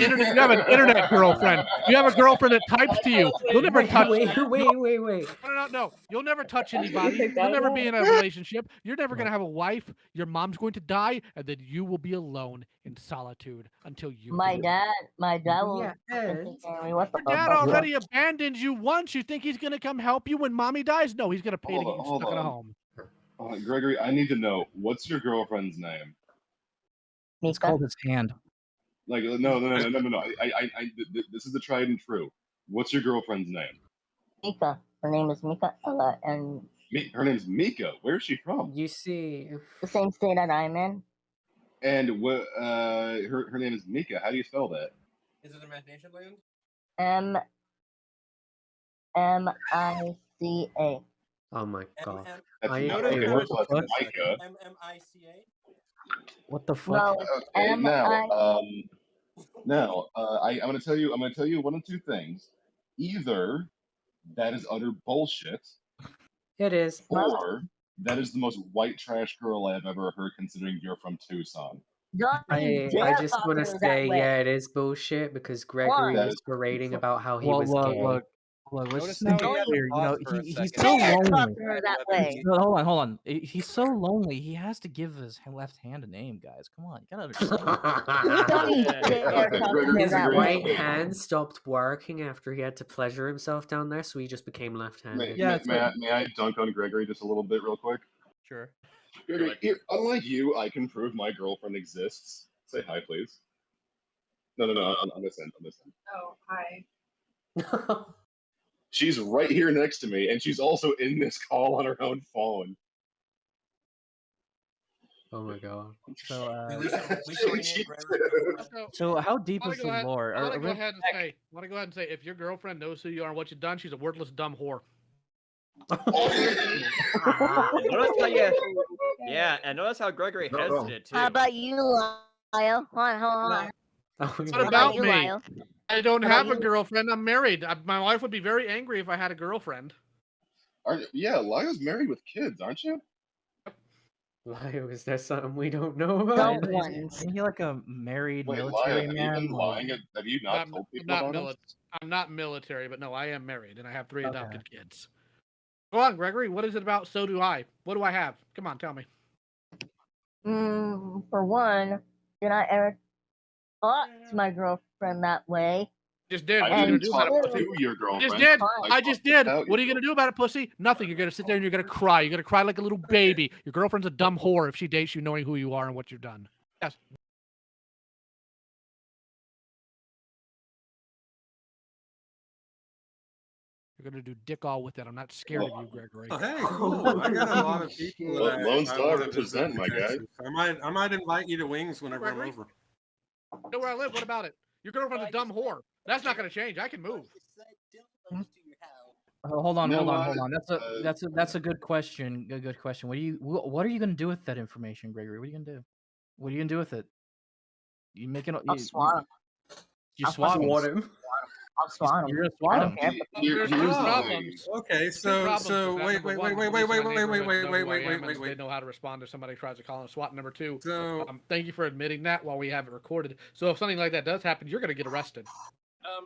internet girlfriend. You have a girlfriend that types to you. You'll never touch. Wait. No. You'll never touch anybody. You'll never be in a relationship. You're never going to have a wife. Your mom's going to die, and then you will be alone in solitude until you. My dad will. Yeah, take care of me. What the Your dad fuck? already abandoned you once. You think he's going to come help you when mommy dies? No, he's going to pay to get you stuck in a home. Gregory, I need to know, what's your girlfriend's name? It's called his hand. Like, no. This is the tried and true. What's your girlfriend's name? Mika. Her name is Mika and Her name's Mika. Where's she from? You see, the same state that I'm in. And what? Her name is Mika. How do you spell that? Is it Imagination Land? M-I-C-A. Oh my god. That's Mika. M-M-I-C-A? What the fuck? Okay, now, I'm gonna tell you one of two things. Either that is utter bullshit. It is. Or that is the most white trash girl I have ever heard, considering you're from Tucson. I just want to say, yeah, it is bullshit because Gregory was berating about how he was gay. Look, let's Notice make how it he clear. had to You know, pause for a he's second. so Talk lonely. to her that way. No, hold on. He's so lonely. He has to give his left hand a name, guys. Come on, you gotta understand. His right hand stopped working after he had to pleasure himself down there, so he just became left-handed. May I dunk on Gregory just a little bit, real quick? Sure. Gregory, here, unlike you, I can prove my girlfriend exists. Say hi, please. No, on this end. Oh, hi. She's right here next to me, and she's also in this call on her own phone. Oh my god. So how deep is the lore? I want to go ahead and say, if your girlfriend knows who you are and what you've done, she's a worthless, dumb whore. And notice how Gregory hesitated too. How about you, Lyle? Hold on. What about me? I don't have a girlfriend. I'm married. My wife would be very angry if I had a girlfriend. Yeah, Lyle's married with kids, aren't you? Lyle, is there something we don't know about? Isn't he like a married military Lyle, man? Have you been lying? Have you not told people about it? I'm not military, but no, I am married, and I have 3 adopted kids. Go on, Gregory. What is it about? So do I. What do I have? Come on, tell me. For one, did I ever talk to my girlfriend that way? Just did. I didn't talk to your girlfriend. Just did. I just did. What are you gonna do about it, pussy? Nothing. You're gonna sit there and you're gonna cry. You're gonna cry like a little baby. Your girlfriend's a dumb whore if she dates you knowing who you are and what you've done. Yes. You're gonna do dick all with it. I'm not scared of you, Gregory. Oh, hey, cool. I got a lot of people. Lone Star represent, my guy. I might invite you to Wings whenever I'm over. You know where I live? What about it? Your girlfriend's a dumb whore. That's not gonna change. I can move. Hold on. That's a good question. Good question. What are you gonna do with that information, Gregory? What are you gonna do? What are you gonna do with it? You making? I'll swat him. You swat him. I'll swat him. You're gonna swat him. There's 2 problems. Okay, so wait. They know how to respond if somebody tries to call them SWAT. Number 2, so thank you for admitting that while we have it recorded. So if something like that does happen, you're gonna get arrested.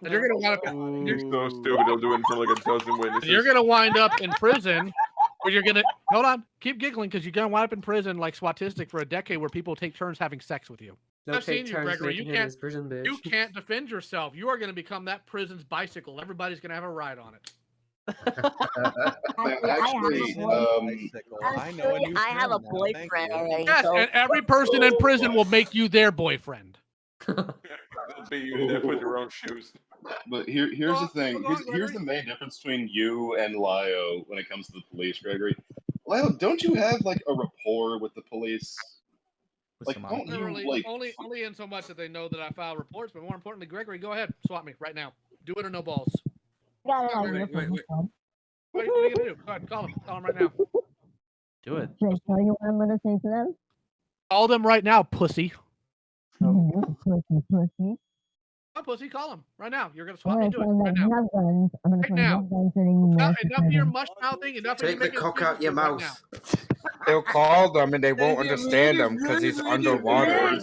And you're gonna wind up. You're so stupid. They'll do it in front of like a dozen witnesses. You're gonna wind up in prison, where you're gonna hold on, keep giggling because you're gonna wind up in prison like Swatistic for a decade, where people take turns having sex with you. They'll I've seen take you, turns Gregory. You making him his prison bitch. you can't defend yourself. You are gonna become that prison's bicycle. Everybody's gonna have a ride on it. I have a boyfriend already. Yes, so... and every person in prison will make you their boyfriend. They'll beat you to death with their own shoes. But here's the thing. Here's the main difference between you and Lio when it comes to the police, Gregory. Lio, don't you have like a rapport with the police? Like, don't you Literally, like? only in so much that they know that I file reports, but more importantly, Gregory, go ahead, swat me right now. Do it or no balls. Got it. Wait. What are you gonna do? Go ahead, call him. Call him right now. Do it. Should I tell you what I'm gonna say to them? Call them right now, pussy. Pussy. Oh, pussy, call him right now. You're gonna I'm swat me. gonna Do it tell right them now. have guns. I'm gonna Right tell them now. have guns sitting in Enough of your mush mouthing. Enough of you Take the making cock excuses out your right mouth. now. They'll call them and they won't understand them because he's underwater. I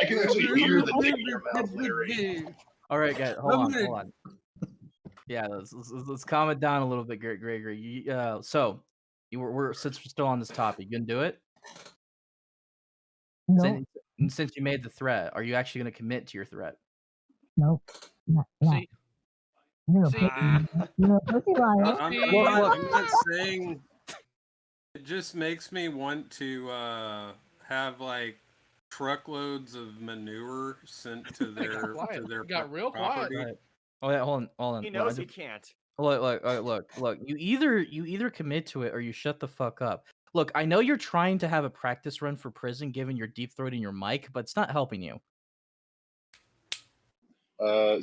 can actually hear the dick in your mouth, Larry. All right, guys, hold on. Yeah, let's calm it down a little bit, Gregory. So, since we're still on this topic, you gonna do it? No. Since you made the threat, are you actually gonna commit to your threat? Nope. See. You're a pussy liar. I'm not saying. It just makes me want to have like truckloads of manure sent to their got real property. quiet. Oh yeah, hold on. He knows he can't. Look. You either commit to it or you shut the fuck up. Look, I know you're trying to have a practice run for prison, given your deep throating your mic, but it's not helping you.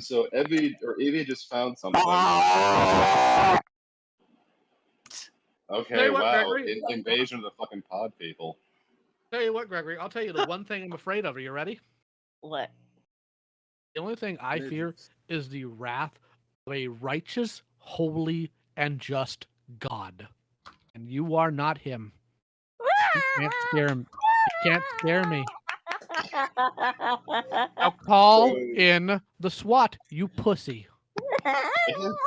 So Evie just found something. Okay, What, wow, Gregory? invasion of the fucking pod people. Tell you what, Gregory. I'll tell you the one thing I'm afraid of. Are you ready? What? The only thing I fear is the wrath of a righteous, holy, and just God. And you are not him. You can't scare him. You can't scare me. Now call in the SWAT, you pussy.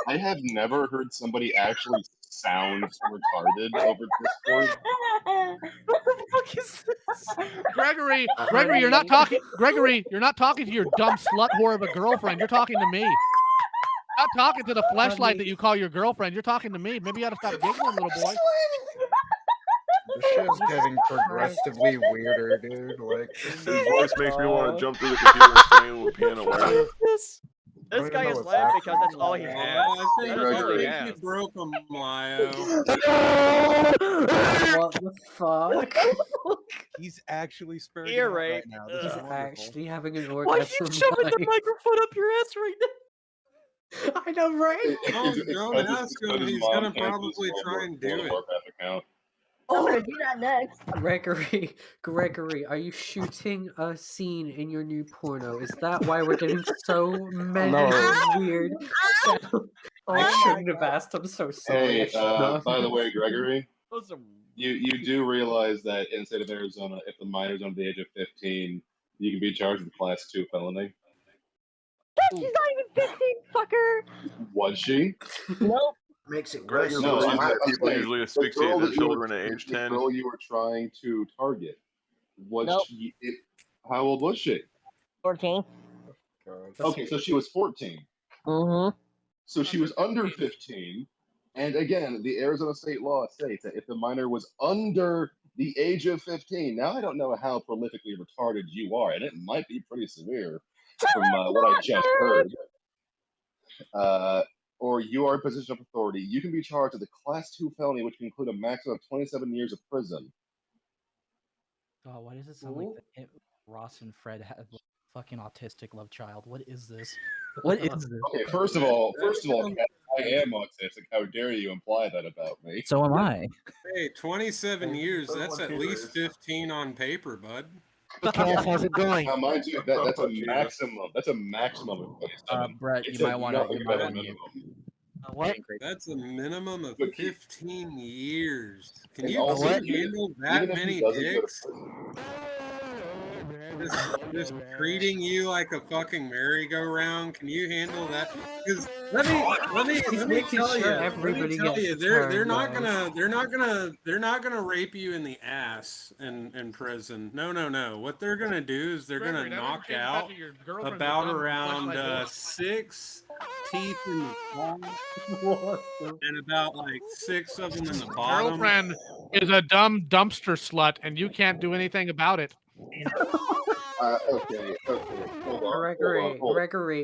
I have never heard somebody actually sound retarded over Discord. What the fuck is this? Gregory, you're not talking. Gregory, you're not talking to your dumb slut whore of a girlfriend. You're talking to me. Not talking to the fleshlight that you call your girlfriend. You're talking to me. Maybe you ought to stop giggling, little boy. This show's getting progressively weirder, dude. Like, His voice makes me want to jump through the computer and strangle a piano wire. This guy is lame because that's all he has. I think you broke him, Lio. What the fuck? He's actually sparing Ear out rape. right now. This is He's wonderful. actually having an Why are orgasm. you shoving the like- microphone up your ass right now? I know, right? Oh, don't ask him. He's gonna probably try and do it. I'm gonna do that next. Gregory, are you shooting a scene in your new porno? Is that why we're getting so many weird sounds? I shouldn't have asked. I'm so sorry. Hey, by the way, Gregory, you do realize that in the state of Arizona, if the minor's under the age of 15, you can be charged with a Class 2 felony. She's not even 15, fucker. Was she? Nope. Makes it Greg, worse. no, I'm people saying, usually the asphyxiate girl their that you were- children at age 10. The girl you were trying to target, was Nope. she? How old was she? 14. Okay, so she was 14. Mm-hmm. So she was under 15. And again, the Arizona state law states that if the minor was under the age of 15, now I don't know how prolifically retarded you are, and it might be pretty severe from what I just heard. Or you are in position of authority, you can be charged with a Class 2 felony, which can include a maximum of 27 years of prison. Oh, why does it sound like that Ross and Fred have fucking autistic love child? What is this? What is this? Okay, first of all, I am autistic. How dare you imply that about me? So am I. Hey, 27 years. That's at least 15 on paper, bud. How's it going? Now, mind you, that's a maximum. That's a maximum of 27. Brett, It's you might want nothing to. but a minimum. What? That's a minimum of 15 years. Can And you also, handle that even if he many doesn't go to dicks? prison- just treating you like a fucking merry-go-round. Can you handle that? Because let me tell you, they're not gonna rape you in the ass in prison. No. What they're gonna do is they're gonna knock out about around 6 teeth in the fall and about like 6 of them in the bottom. Girlfriend is a dumb dumpster slut, and you can't do anything about it. Okay, hold on.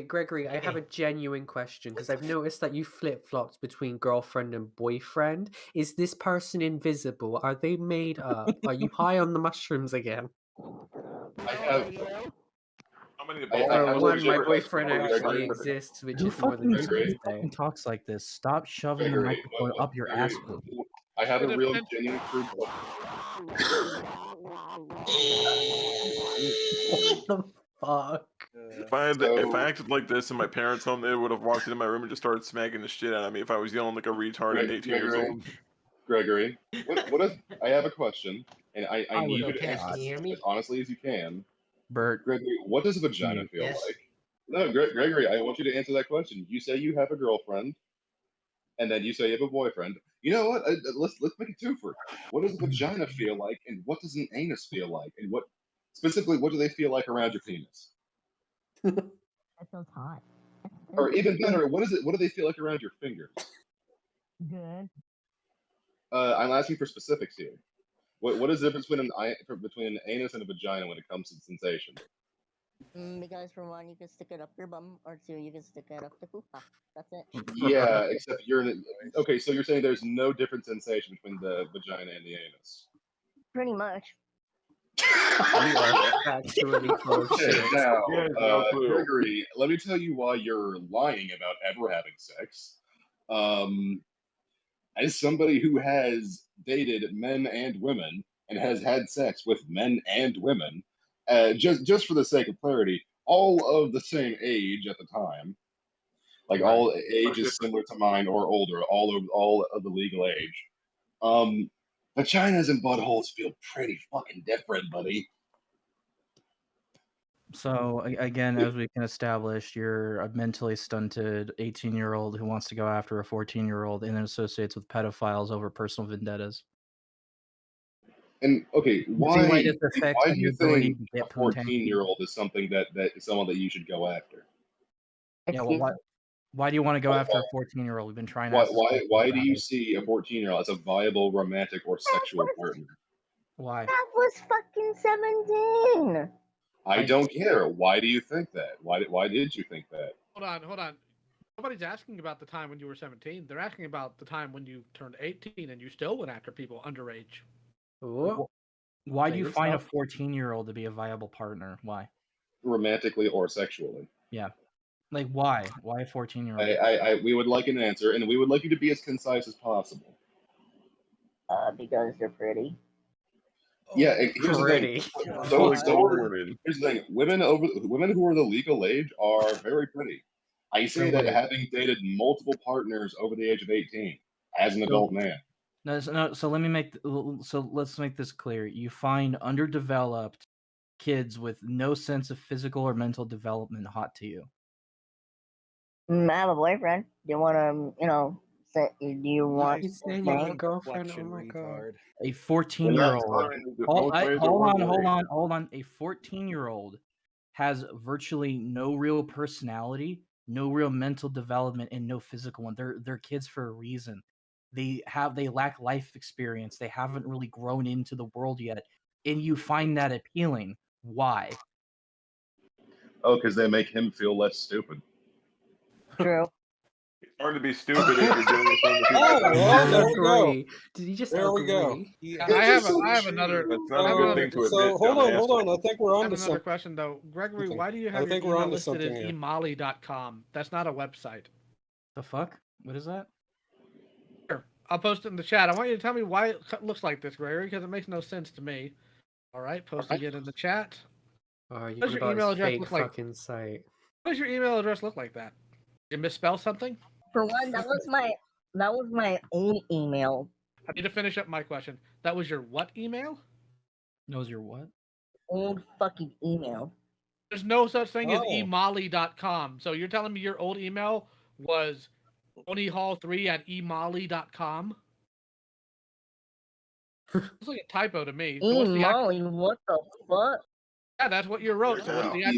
Gregory, I have a genuine question because I've noticed that you flip-flopped between girlfriend and boyfriend. Is this person invisible? Are they made up? Are you high on the mushrooms again? I have. My boyfriend actually exists, which is more than just Who fucking talks like this? Stop shoving the microphone up your ass. I have a real genuine proof. What the fuck? If I acted like this in my parents' home, they would have walked into my room and just started smacking the shit out of me if I was yelling like a retard at 18 years old. Gregory, what if I have a question and I need you to answer as honestly as you can. Bert. Gregory, what does a vagina feel like? No, Gregory, I want you to answer that question. You say you have a girlfriend, and then you say you have a boyfriend. You know what? Let's make it twofer. What does a vagina feel like, and what does an anus feel like, and what do they feel like around your penis? That feels hot. Or even better, what do they feel like around your fingers? Good. I'm asking for specifics here. What is the difference between an anus and a vagina when it comes to sensation? Because for one, you can stick it up your bum, or two, you can stick it up the hoo-ha. That's it. Yeah, except okay. So you're saying there's no different sensation between the vagina and the anus? Pretty much. You are actually full of shit. Now, Gregory, let me tell you why you're lying about ever having sex. As somebody who has dated men and women and has had sex with men and women, just for the sake of clarity, all of the same age at the time, like all ages similar to mine or older, all of the legal age. Vaginas and buttholes feel pretty fucking different, buddy. So again, as we can establish, you're a mentally stunted 18-year-old who wants to go after a 14-year-old and then associates with pedophiles over personal vendettas. And okay, why do you think a a 14-year-old is something that is someone that you should go after? Yeah, well, why do you want to go after a 14-year-old? We've been trying to. Why do you see a 14-year-old as a viable romantic or sexual partner? Why? That was fucking 17. I don't care. Why do you think that? Why did you think that? Hold on. Nobody's asking about the time when you were 17. They're asking about the time when you turned 18 and you still went after people underage. Why do you find a 14-year-old to be a viable partner? Why? Romantically or sexually. Yeah. Like why? Why a 14-year-old? We would like an answer, and we would like you to be as concise as possible. Because they're pretty. Yeah, here's the thing. Here's the thing. Women who are the legal age are very pretty. I say that having dated multiple partners over the age of 18 as an adult man. No. So let's make this clear. You find underdeveloped kids with no sense of physical or mental development hot to you. I have a boyfriend. Do you want to, do you want a girlfriend? Oh my god. A 14-year-old. Hold on. A 14-year-old has virtually no real personality, no real mental development, and no physical one. They're kids for a reason. They lack life experience. They haven't really grown into the world yet, and you find that appealing. Why? Oh, because they make him feel less stupid. True. It's hard to be stupid if you're doing the thing. There we go. Did he just? There we go. I have another. That's not a good thing to admit. Hold on. I think we're on to another something. question though, Gregory. Okay. Why do you I have your think we're email onto listed as something here. emali.com? That's not a website. The fuck? What is that? Here, I'll post it in the chat. I want you to tell me why it looks like this, Gregory, because it makes no sense to me. All right, posting it in the chat. You Does your email address look like? Fucking site. What does your email address look like that? You misspell something? For one, that was my old email. I need to finish up my question. That was your what email? Knows your what? old fucking email. There's no such thing as Oh. emolly.com. So you're telling me your old email was onihall3@emolly.com? It's like a typo to me. So what's the Molly, what the fuck? Yeah, that's what you wrote. So what's the Yeah.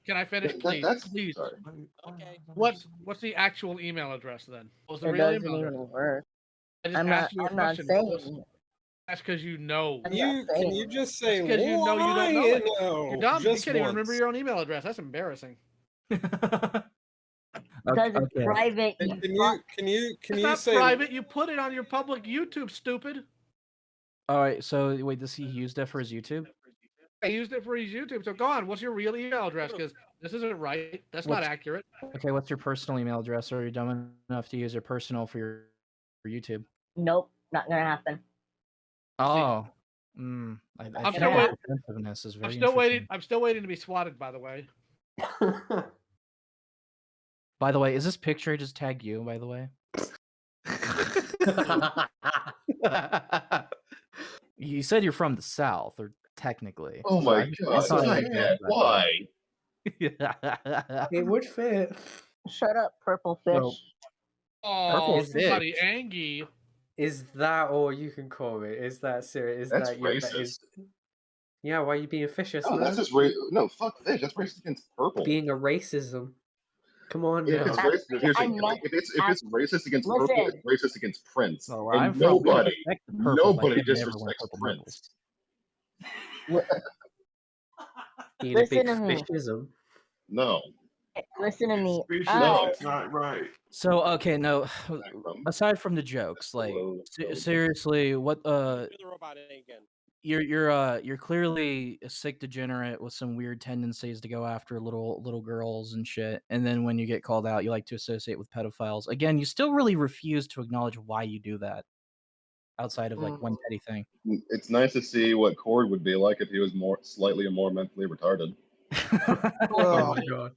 Can I finish, please? Please. Sorry. What's the actual email address then? What's the It real doesn't email even address? work. I just I'm asked not. you a I'm not question. saying. That's because you know. I'm not Can saying. you just say Because you know you don't know why? it. No, You're dumb. You just can't even remember once. your own email address. That's embarrassing. Because it's Okay. private. Can you It's not say private. You put it on your public YouTube, stupid. All right. So wait, does he use that for his YouTube? I used it for his YouTube. So go on. What's your real email address? Because this isn't right. That's not accurate. Okay, what's your personal email address? Or are you dumb enough to use your personal for your YouTube? Nope, not gonna happen. Oh. I'm I still waiting. defensiveness is very I'm still interesting. waiting. I'm still waiting to be swatted. By the way. By the way, is this picture I just tagged you? By the way. You said you're from the South, or technically. Oh so my I god! saw you Like that. Why? It would fit. Shut up, purple fish. So, Oh, Is somebody Angie. Is that all you can call it? Is that serious? Is That's that your racist. Yeah, why are you being officious, No, man? that's just no. Fuck fish. That's racist against purple. Being a racism. Come on Yeah, now. it's racist. Here's the thing, if it's racist against purple, it's racist against Prince. Well, where and I'm from, we nobody respect the purple by nobody giving everyone disrespects purple Prince. Being a big Listen to me. fishism. No. Listen to me. It's not right. So okay, no. Aside from the jokes, like seriously, what you're clearly a sick degenerate with some weird tendencies to go after little girls and shit. And then when you get called out, you like to associate with pedophiles. Again, you still really refuse to acknowledge why you do that. Outside of like one petty thing. It's nice to see what Cord would be like if he was slightly more mentally retarded. Oh my god.